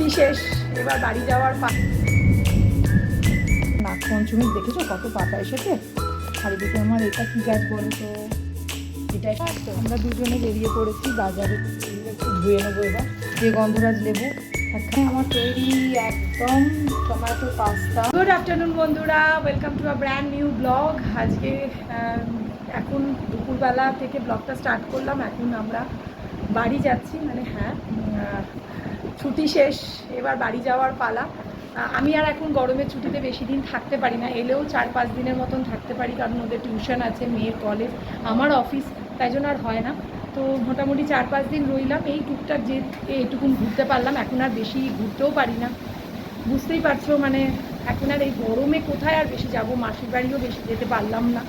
ছুটি শেষ, এবার বাড়ি যাওয়ার নাগপঞ্চমী দেখেছো কত পাতা এসেছে। আর এদিকে আমার এটা কি গাছ বলো তো, এটা আমরা দুজনে বেরিয়ে পড়েছি বাজারে, একটু ধুয়ে নেবো এবার। যে গন্ধরাজ লেবু এখানে আমার তৈরি একদম টমেটো পাস্তা। গুড আফটারনুন বন্ধুরা, welcome to a brand new blog. আজকে এখন দুপুরবেলা থেকে ব্লগটা স্টার্ট করলাম। এখন আমরা বাড়ি যাচ্ছি, মানে হ্যাঁ ছুটি শেষ, এবার বাড়ি যাওয়ার পালা। আমি আর এখন গরমের ছুটিতে বেশি দিন থাকতে পারি না, এলেও 4-5 দিনের মতন থাকতে পারি, কারণ ওদের টিউশন আছে, মেয়ের কলেজ, আমার অফিস, তাই জন্য আর হয় না। তো মোটামুটি 4-5 দিন রইলাম, এই টুকটাক যে এইটুকুন ঘুরতে পারলাম, এখন আর বেশি ঘুরতেও পারি না, বুঝতেই পারছো। মানে এখন আর এই গরমে কোথায় আর বেশি যাব, মাসির বাড়িও বেশি যেতে পারলাম না।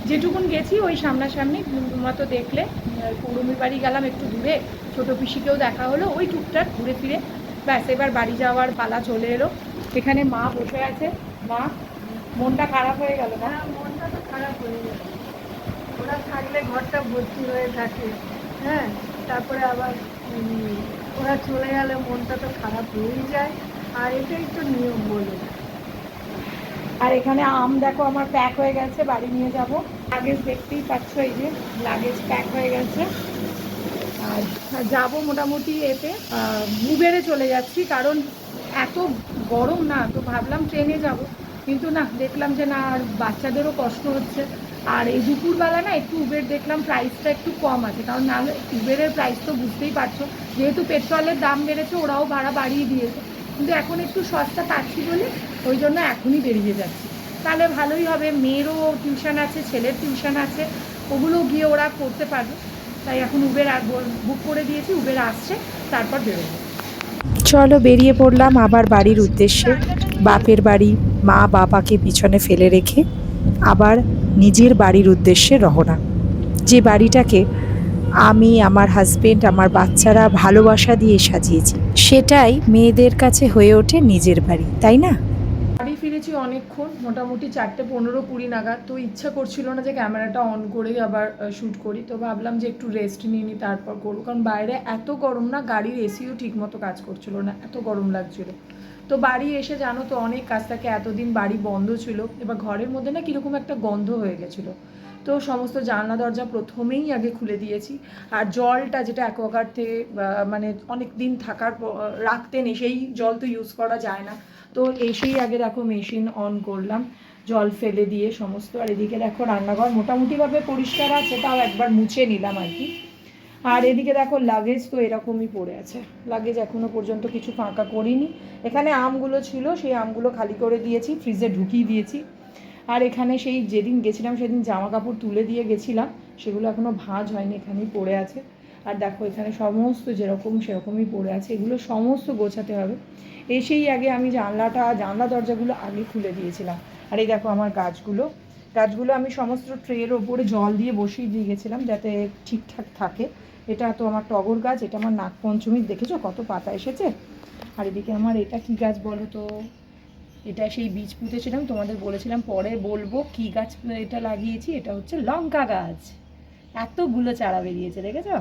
যেটুকুন গেছি ওই সামনাসামনি মতো দেখলে, পৌরমীর বাড়ি গেলাম একটু দূরে, ছোটো পিসিকেও দেখা হলো, ওই টুকটাক ঘুরে ফিরে ব্যাস এবার বাড়ি যাওয়ার পালা চলে এলো। এখানে মা বসে আছে। মা, মনটা খারাপ হয়ে গেল না? মনটা তো খারাপ হয়ে গেল, ওরা থাকলে ঘরটা ভর্তি হয়ে থাকে। হ্যাঁ, তারপরে আবার ওরা চলে গেলে মনটা তো খারাপ হয়েই যায়, আর এটাই তো নিয়ম বলে। আর এখানে আম দেখো আমার প্যাক হয়ে গেছে, বাড়ি নিয়ে যাব। লাগেজ দেখতেই পাচ্ছ, এই যে লাগেজ প্যাক হয়ে গেছে। আর যাব মোটামুটি এতে উবেরে চলে যাচ্ছি, কারণ এত গরম না, তো ভাবলাম ট্রেনে যাব, কিন্তু না, দেখলাম যে না, আর বাচ্চাদেরও কষ্ট হচ্ছে। আর এই দুপুরবেলা না একটু উবের দেখলাম প্রাইসটা একটু কম আছে, কারণ নাহলে উবেরের প্রাইস তো বুঝতেই পারছো, যেহেতু পেট্রোলের দাম বেড়েছে, ওরাও ভাড়া বাড়িয়ে দিয়েছে, কিন্তু এখন একটু সস্তা পাচ্ছি বলে ওই জন্য এখনই বেরিয়ে যাচ্ছি। তাহলে ভালোই হবে, মেয়েরও টিউশন আছে, ছেলের টিউশন আছে, ওগুলো গিয়ে ওরা করতে পারবে। তাই এখন উবের বুক করে দিয়েছি, উবের আসছে, তারপর বেরোবো। চলো বেরিয়ে পড়লাম আবার বাড়ির উদ্দেশ্যে। বাপের বাড়ি, মা বাবাকে পিছনে ফেলে রেখে আবার নিজের বাড়ির উদ্দেশ্যে রওনা। যে বাড়িটাকে আমি, আমার হাজবেন্ড, আমার বাচ্চারা ভালোবাসা দিয়ে সাজিয়েছি, সেটাই মেয়েদের কাছে হয়ে ওঠে নিজের বাড়ি, তাই না? বাড়ি ফিরেছি অনেকক্ষণ, মোটামুটি 4:15-20 নাগাদ। তো ইচ্ছা করছিল না যে ক্যামেরাটা অন করে আবার শ্যুট করি, তো ভাবলাম যে একটু রেস্ট নিয়ে নিই, তারপর করবো, কারণ বাইরে এত গরম না, গাড়ির এসিও ঠিকমতো কাজ করছিল না, এত গরম লাগছিল। তো বাড়ি এসে জানো তো অনেক কাজ থাকে, এতদিন বাড়ি বন্ধ ছিল, এবার ঘরের মধ্যে না কীরকম একটা গন্ধ হয়ে গেছিলো, তো সমস্ত জানলা দরজা প্রথমেই আগে খুলে দিয়েছি। আর জলটা যেটা অ্যাকোয়াগার্ড থেকে মানে অনেক দিন থাকার রাখতে নেই, সেই জল তো ইউজ করা যায় না, তো এসেই আগে দেখো মেশিন অন করলাম, জল ফেলে দিয়ে সমস্ত। আর এদিকে দেখো রান্নাঘর মোটামুটিভাবে পরিষ্কার আছে, তাও একবার মুছে নিলাম আর কি। আর এদিকে দেখো লাগেজ তো এরকমই পড়ে আছে, লাগেজ এখনও পর্যন্ত কিছু ফাঁকা করিনি। এখানে আমগুলো ছিল, সেই আমগুলো খালি করে দিয়েছি, ফ্রিজে ঢুকিয়ে দিয়েছি। আর এখানে সেই যেদিন গেছিলাম সেদিন জামা কাপড় তুলে দিয়ে গেছিলাম, সেগুলো এখনও ভাঁজ হয়নি, এখানেই পড়ে আছে। আর দেখো এখানে সমস্ত যেরকম সেরকমই পড়ে আছে, এগুলো সমস্ত গোছাতে হবে। এসেই আগে আমি জানলা দরজাগুলো আগে খুলে দিয়েছিলাম। আর এই দেখো আমার গাছগুলো আমি সমস্ত ট্রের ওপরে জল দিয়ে বসিয়ে দিয়ে গেছিলাম, যাতে ঠিকঠাক থাকে। এটা তো আমার টগর গাছ, এটা আমার নাগপঞ্চমীর, দেখেছো কত পাতা এসেছে। আর এদিকে আমার এটা কি গাছ বলো তো, এটা সেই বীজ পুঁতেছিলাম, তোমাদের বলেছিলাম পরে বলবো কি গাছ এটা লাগিয়েছি, এটা হচ্ছে লঙ্কা গাছ, এতগুলো চারা বেরিয়েছে, দেখেছো।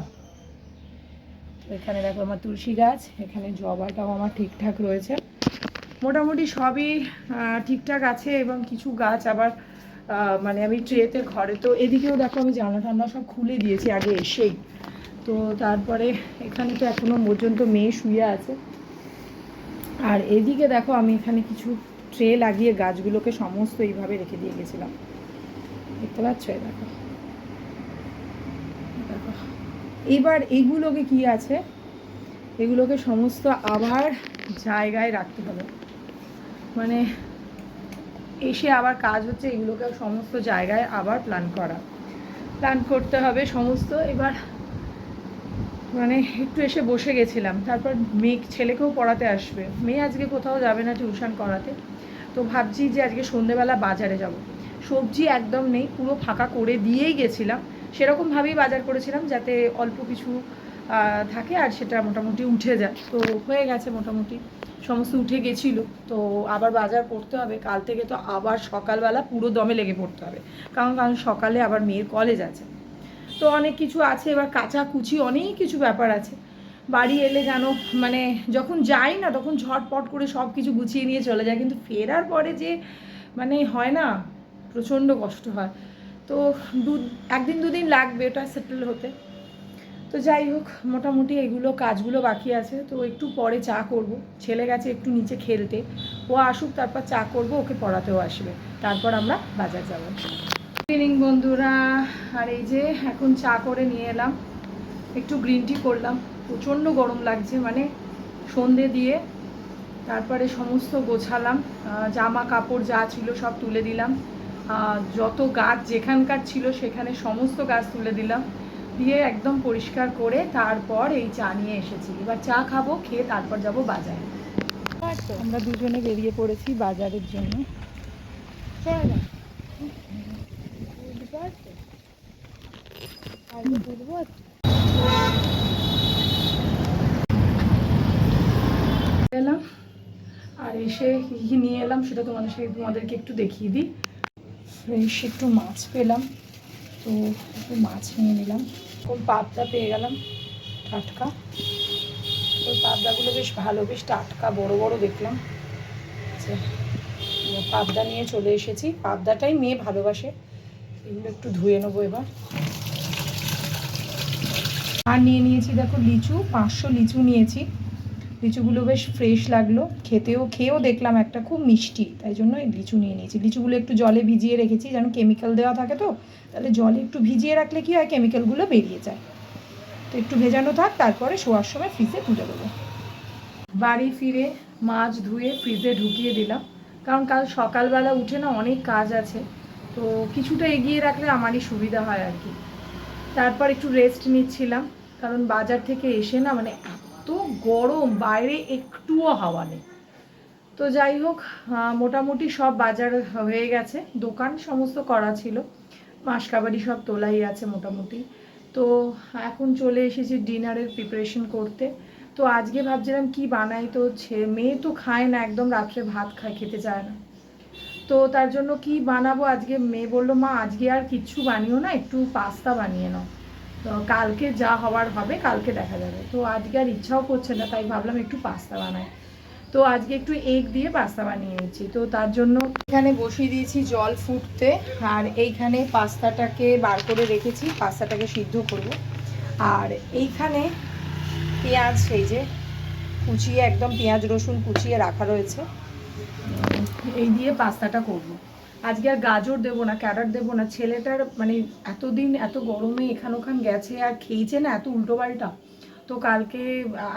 তো এখানে দেখো আমার তুলসী গাছ, এখানে জবাটাও আমার ঠিকঠাক রয়েছে, মোটামুটি সবই ঠিকঠাক আছে। এবং কিছু গাছ আবার মানে আমি ট্রেতে ঘরে, তো এদিকেও দেখো আমি জানলা টানলা সব খুলে দিয়েছি আগে এসেই। তো তারপরে এখানে তো এখনও পর্যন্ত মেয়ে শুয়ে আছে। আর এদিকে দেখো আমি এখানে কিছু ট্রে লাগিয়ে গাছগুলোকে সমস্ত এইভাবে রেখে দিয়ে গেছিলাম, দেখতে পাচ্ছ, দেখো দেখো। এবার এইগুলোকে কি আছে, এগুলোকে সমস্ত আবার জায়গায় রাখতে হবে, মানে এসে আবার কাজ হচ্ছে, এগুলোকে সমস্ত জায়গায় আবার প্ল্যান করতে হবে সমস্ত। এবার মানে একটু এসে বসে গেছিলাম, তারপর ছেলেকেও পড়াতে আসবে, মেয়ে আজকে কোথাও যাবে না টিউশন করাতে, তো ভাবছি যে আজকে সন্ধেবেলা বাজারে যাব। সবজি একদম নেই, পুরো ফাঁকা করে দিয়েই গেছিলাম, সেরকমভাবেই বাজার করেছিলাম যাতে অল্প কিছু থাকে আর সেটা মোটামুটি উঠে যায়, তো হয়ে গেছে মোটামুটি, সমস্ত উঠে গেছিলো। তো আবার বাজার করতে হবে, কাল থেকে তো আবার সকালবেলা পুরো দমে লেগে পড়তে হবে, কারণ সকালে আবার মেয়ের কলেজ আছে, তো অনেক কিছু আছে, এবার কাচাকুচি অনেক কিছু ব্যাপার আছে। বাড়ি এলে যেন মানে যখন যাই না তখন ঝটপট করে সব কিছু গুছিয়ে নিয়ে চলে যায়, কিন্তু ফেরার পরে যে মানে হয় না, প্রচণ্ড কষ্ট হয়। তো একদিন দুদিন লাগবে ওটা সেটেল হতে। তো যাই হোক, মোটামুটি এগুলো কাজগুলো বাকি আছে। তো একটু পরে চা করব, ছেলে গেছে একটু নিচে খেলতে, ও আসুক তারপর চা করব, ওকে পড়াতেও আসবে, তারপর আমরা বাজার যাব। গুড ইভিনিং বন্ধুরা, আর এই যে এখন চা করে নিয়ে এলাম, একটু গ্রিন টি করলাম, প্রচণ্ড গরম লাগছে, মানে সন্ধে দিয়ে তারপরে সমস্ত গোছালাম, জামা কাপড় যা ছিল সব তুলে দিলাম, যত গাছ যেখানকার ছিল সেখানে সমস্ত গাছ তুলে দিলাম, দিয়ে একদম পরিষ্কার করে তারপর এই চা নিয়ে এসেছি। এবার চা খাবো, খেয়ে তারপর যাব বাজারে। আমরা দুজনে বেরিয়ে পড়েছি বাজারের জন্য। এলাম, আর এসে কী নিয়ে এলাম সেটা তোমাদেরকে একটু দেখিয়ে দিই। ফ্রেশ একটু মাছ পেলাম, তো একটু মাছ নিয়ে নিলাম। এরকম পাবদা পেয়ে গেলাম টাটকা, ওই পাবদাগুলো বেশ ভালো, বেশ টাটকা বড় বড় দেখলাম। পাবদা নিয়ে চলে এসেছি, পাবদাটাই মেয়ে ভালোবাসে। এগুলো একটু ধুয়ে নেবো এবার। আর নিয়ে নিয়েছি দেখো লিচু, 500 লিচু নিয়েছি। লিচুগুলো বেশ ফ্রেশ লাগলো, খেয়েও দেখলাম একটা খুব মিষ্টি, তাই জন্য এই লিচু নিয়ে নিয়েছি। লিচুগুলো একটু জলে ভিজিয়ে রেখেছি, যেন কেমিক্যাল দেওয়া থাকে, তো তাহলে জলে একটু ভিজিয়ে রাখলে কি হয়, কেমিক্যালগুলো বেরিয়ে যায়। তো একটু ভেজানো থাক, তারপরে শোয়ার সময় ফ্রিজে তুলে দেবো। বাড়ি ফিরে মাছ ধুয়ে ফ্রিজে ঢুকিয়ে দিলাম, কারণ কাল সকালবেলা উঠে না অনেক কাজ আছে, তো কিছুটা এগিয়ে রাখলে আমারই সুবিধা হয় আর কি। তারপর একটু রেস্ট নিচ্ছিলাম, কারণ বাজার থেকে এসে না মানে এত গরম, বাইরে একটুও হাওয়া নেই। তো যাই হোক, মোটামুটি সব বাজার হয়ে গেছে, দোকান সমস্ত করা ছিল, মাসকাবারি সব তোলাই আছে মোটামুটি। তো এখন চলে এসেছি ডিনারের প্রিপারেশন করতে। তো আজকে ভাবছিলাম কি বানাই, তো মেয়ে তো খায় না একদম, রাত্রে ভাত খেতে চায় না, তো তার জন্য কি বানাবো আজকে। মেয়ে বললো মা আজকে আর কিচ্ছু বানিও না, একটু পাস্তা বানিয়ে নাও, তো কালকে যা হওয়ার হবে কালকে দেখা যাবে। তো আজকে আর ইচ্ছাও করছে না, তাই ভাবলাম একটু পাস্তা বানাই। তো আজকে একটু এগ দিয়ে পাস্তা বানিয়ে নিচ্ছি। তো তার জন্য এখানে বসিয়ে দিয়েছি জল ফুটতে, আর এইখানে পাস্তাটাকে বার করে রেখেছি, পাস্তাটাকে সিদ্ধ করব। আর এইখানে পেঁয়াজ, এই যে কুচিয়ে একদম পেঁয়াজ রসুন কুচিয়ে রাখা রয়েছে, এই দিয়ে পাস্তাটা করব। আজকে আর গাজর দেবো না, ক্যারট দেবো না, ছেলেটার মানে এতদিন এত গরমে এখান ওখান গেছে আর খেয়েছে না এত উল্টোপাল্টা। তো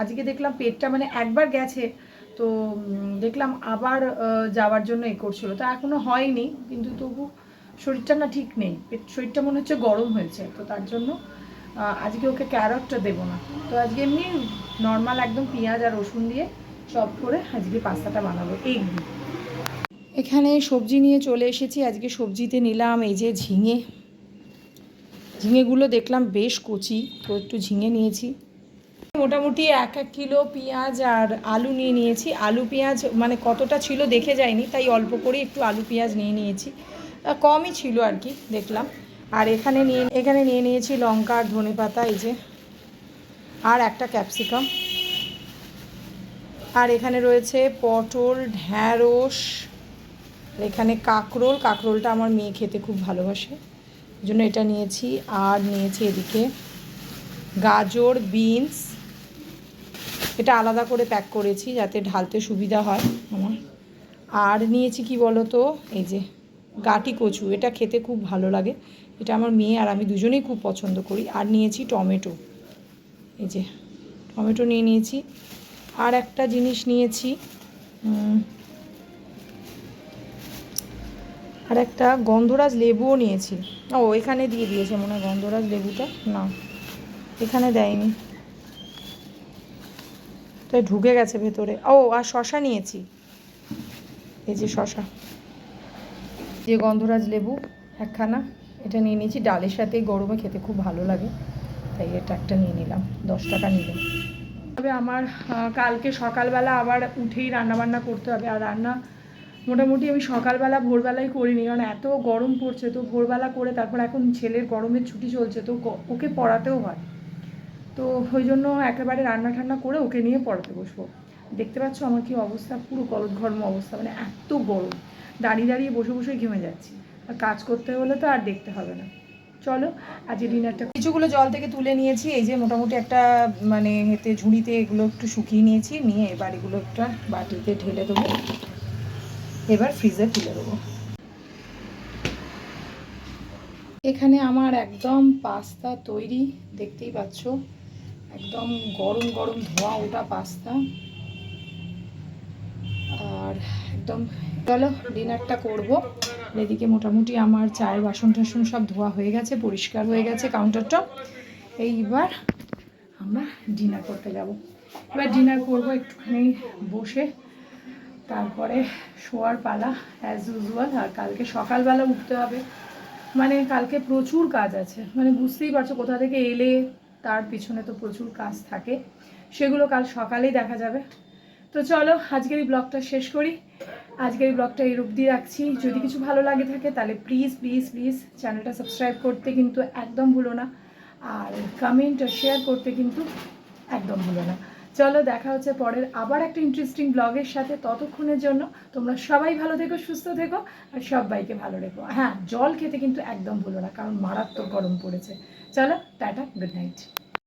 আজকে দেখলাম পেটটা মানে একবার গেছে, তো দেখলাম আবার যাওয়ার জন্য করছিল, তো এখনও হয়নি, কিন্তু তবু শরীরটা না ঠিক নেই, শরীরটা মনে হচ্ছে গরম হয়েছে, তো তার জন্য আজকে ওকে ক্যারটটা দেবো না। তো আজকে এমনি নর্মাল একদম পেঁয়াজ আর রসুন দিয়ে চপ করে আজকে পাস্তাটা বানাবো এগ দিয়ে। এখানে সবজি নিয়ে চলে এসেছি, আজকে সবজিতে নিলাম এই যে ঝিঙেগুলো দেখলাম বেশ কচি, তো একটু ঝিঙে নিয়েছি। মোটামুটি 1 কিলো পেঁয়াজ আর আলু নিয়ে নিয়েছি। আলু পেঁয়াজ মানে কতটা ছিল দেখে যায়নি, তাই অল্প করে একটু আলু পেঁয়াজ নিয়ে নিয়েছি, কমই ছিল আর কি দেখলাম। আর এখানে নিয়ে নিয়েছি লঙ্কা আর ধনেপাতা, এই যে, আর একটা ক্যাপসিকাম। আর এখানে রয়েছে পটল, ঢ্যাঁড়স, এখানে কাঁকরোলটা আমার মেয়ে খেতে খুব ভালোবাসে, এই জন্য এটা নিয়েছি। আর নিয়েছি এদিকে গাজর, বিনস, এটা আলাদা করে প্যাক করেছি যাতে ঢালতে সুবিধা হয় আমার। আর নিয়েছি কি বলো তো, এই যে গাটি কচু, এটা খেতে খুব ভালো লাগে, এটা আমার মেয়ে আর আমি দুজনেই খুব পছন্দ করি। আর নিয়েছি টমেটো, এই যে টমেটো নিয়ে নিয়েছি। আর একটা জিনিস নিয়েছি, আর একটা গন্ধরাজ লেবুও নিয়েছি। ও এখানে দিয়ে দিয়েছে মনে হয় গন্ধরাজ লেবুটা, না এখানে দেয়নি, তাই ঢুকে গেছে ভেতরে। ও আর শশা নিয়েছি, এই যে শশা, যে গন্ধরাজ লেবু একখানা, এটা নিয়ে নিয়েছি। ডালের সাথে গরমে খেতে খুব ভালো লাগে, তাই এটা একটা নিয়ে নিলাম, 10 টাকা নিলাম। তবে আমার কালকে সকালবেলা আবার উঠেই রান্নাবান্না করতে হবে, আর রান্না মোটামুটি আমি সকালবেলা ভোরবেলায় করিনি, কারণ এত গরম পড়ছে, তো ভোরবেলা করে তারপর এখন ছেলের গরমের ছুটি চলছে, তো ওকে পড়াতেও হয়, তো ওই জন্য একেবারে রান্না ঠান্না করে ওকে নিয়ে পড়াতে বসবো। দেখতে পাচ্ছ আমার কি অবস্থা, পুরো গলদঘর্ম অবস্থা, মানে এত গরম, দাঁড়িয়ে দাঁড়িয়ে বসে বসে ঘেমে যাচ্ছি। আর কাজ করতে হলে তো আর দেখতে হবে না। চলো আজকে ডিনারটা, কিছুগুলো জল থেকে তুলে নিয়েছি, এই যে মোটামুটি একটা মানে এতে ঝুড়িতে এগুলো একটু শুকিয়ে নিয়েছি, নিয়ে এবার এগুলো একটা বাটিতে ঢেলে দেবো, এবার ফ্রিজে তুলে দেবো। এখানে আমার একদম পাস্তা তৈরি, দেখতেই পাচ্ছ, একদম গরম গরম ধোয়া ওঠা পাস্তা। আর একদম চলো ডিনারটা করব। এদিকে মোটামুটি আমার চায়ের বাসন টাসন সব ধোয়া হয়ে গেছে, পরিষ্কার হয়ে গেছে কাউন্টারটা। এইবার আমরা ডিনার করতে যাব। এবার ডিনার করবো একটুখানি বসে, তারপরে শোয়ার পালা অ্যাজ ইউজুয়াল। আর কালকে সকালবেলা উঠতে হবে, মানে কালকে প্রচুর কাজ আছে, মানে বুঝতেই পারছো কোথা থেকে এলে তার পিছনে তো প্রচুর কাজ থাকে, সেগুলো কাল সকালেই দেখা যাবে। তো চলো আজকের এই ব্লগটা শেষ করি। আজকের এই ব্লগটা এই অবধি রাখছি। যদি কিছু ভালো লাগে থাকে তাহলে প্লিজ প্লিজ প্লিজ চ্যানেলটা সাবস্ক্রাইব করতে কিন্তু একদম ভুলো না, আর কমেন্ট আর শেয়ার করতে কিন্তু একদম ভুলো না। চলো দেখা হচ্ছে পরের আবার একটা ইন্টারেস্টিং ব্লগের সাথে। ততক্ষণের জন্য তোমরা সবাই ভালো থেকো, সুস্থ থেকো, আর সবাইকে ভালো রেখো। হ্যাঁ, জল খেতে কিন্তু একদম ভুলো না, কারণ মারাত্মক গরম পড়েছে। চলো টাটা, গুড নাইট।